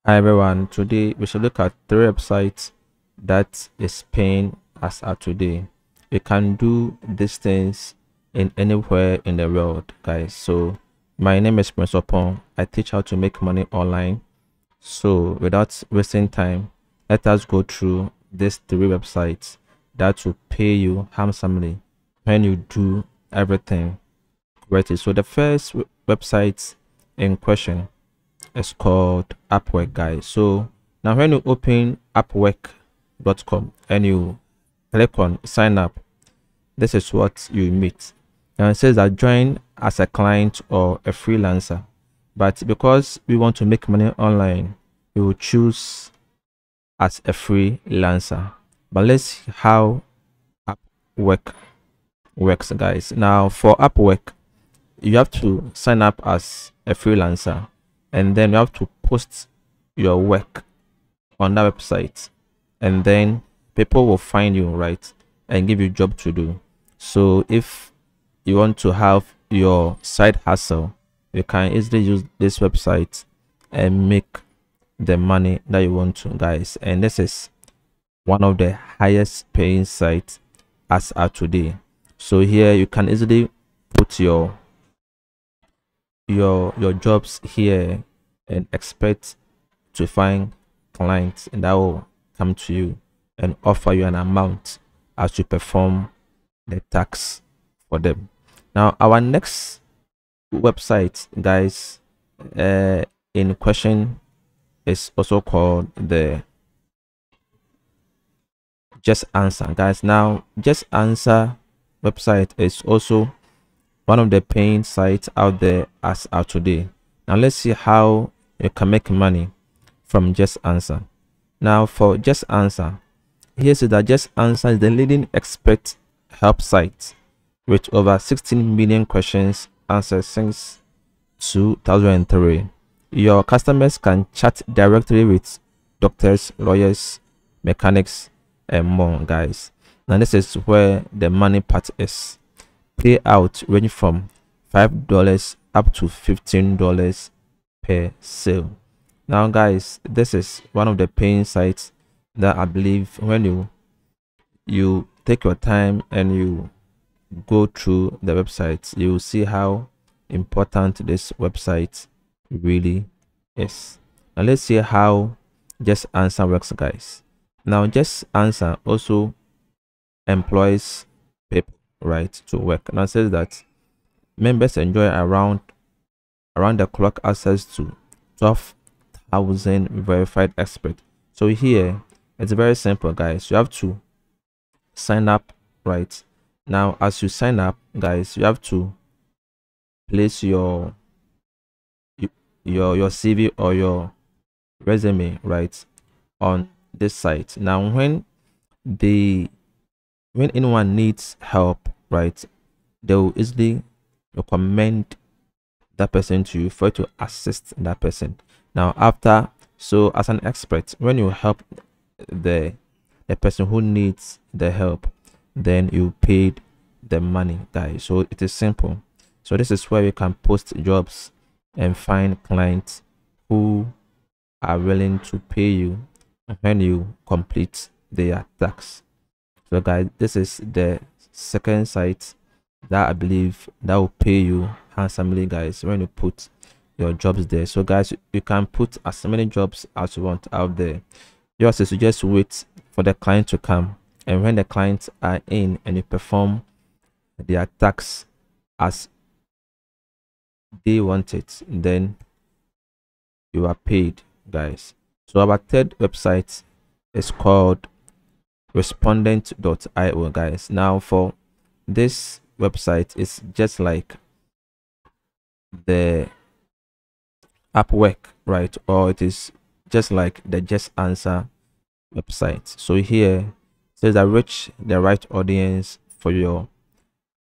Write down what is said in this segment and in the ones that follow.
Hi everyone, today we should look at three websites that is paying as at today. You can do these things in anywhere in the world, guys. So my name is Prince Opon. I teach how to make money online. So without wasting time, let us go through these three websites that will pay you handsomely when you do everything correctly. So the first website in question it's called Upwork, guys. So now when you open upwork.com and you click on sign up, this is what you meet. And it says that join as a client or a freelancer. But because we want to make money online, we will choose as a freelancer. But let's see how Upwork works, guys. Now for Upwork, you have to sign up as a freelancer and then you have to post your work on that website, and then people will find you, right, and give you job to do. So if you want to have your side hustle, you can easily use this website and make the money that you want to, guys. And this is one of the highest paying sites as of today. So here you can easily put your jobs here and expect to find clients that will come to you and offer you an amount as you perform the tax for them. Now our next website, guys, in question is also called the Just Answer, guys. Now Just Answer website is also one of the paying sites out there as of today. Now let's see how you can make money from Just Answer. Now for Just Answer, here says that Just Answer is the leading expert help site with over 16 million questions answered since 2003. Your customers can chat directly with doctors, lawyers, mechanics, and more, guys. Now this is where the money part is. Payout range from $5 up to $15 per sale. Now guys, this is one of the paying sites that I believe when you take your time and you go through the website, you will see how important this website really is. Now let's see how Just Answer works, guys. Now Just Answer also employs people, right, to work. Now it says that members enjoy around the clock access to 12,000 verified experts. So here it's very simple, guys. You have to sign up, right? Now as you sign up, guys, you have to place your CV or your resume, right, on this site. Now when anyone needs help, right, they will easily recommend that person to you for you to assist that person. Now after, so as an expert, when you help the person who needs the help, then you paid the money, guys. So it is simple. So this is where you can post jobs and find clients who are willing to pay you when you complete their tax. So guys, this is the second site that I believe that will pay you handsomely, guys, when you put your jobs there. So guys, you can put as many jobs as you want out there. Yours is to just wait for the client to come, and when the clients are in and you perform their tax as they want it, then you are paid, guys. So our third website is called respondent.io, guys. Now for this website, is just like the Upwork, right, or it is just like the Just Answer website. So here it says that reach the right audience for your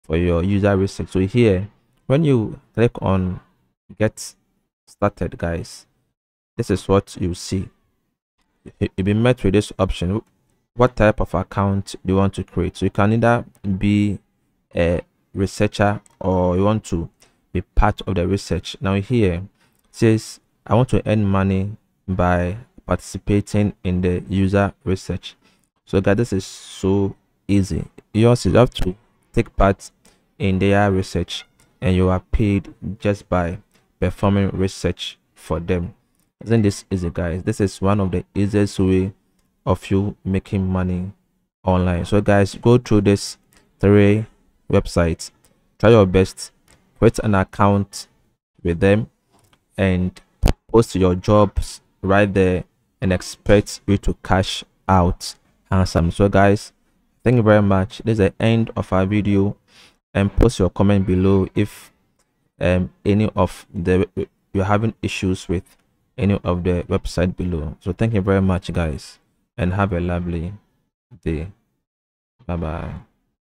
user research. So here when you click on get started, guys, this is what you see. You'll be met with this option: what type of account do you want to create? So you can either be a researcher or you want to be part of the research. Now here it says I want to earn money by participating in the user research. So guys, this is so easy. You also have to take part in their research, and you are paid just by performing research for them. Isn't this easy, guys? This is one of the easiest way of you making money online. So guys, go through this 3 websites, try your best, create an account with them, and post your jobs right there, and expect you to cash out handsome. So guys, thank you very much. This is the end of our video, and post your comment below if any of the you're having issues with any of the website below. So thank you very much, guys, and have a lovely day. Bye bye.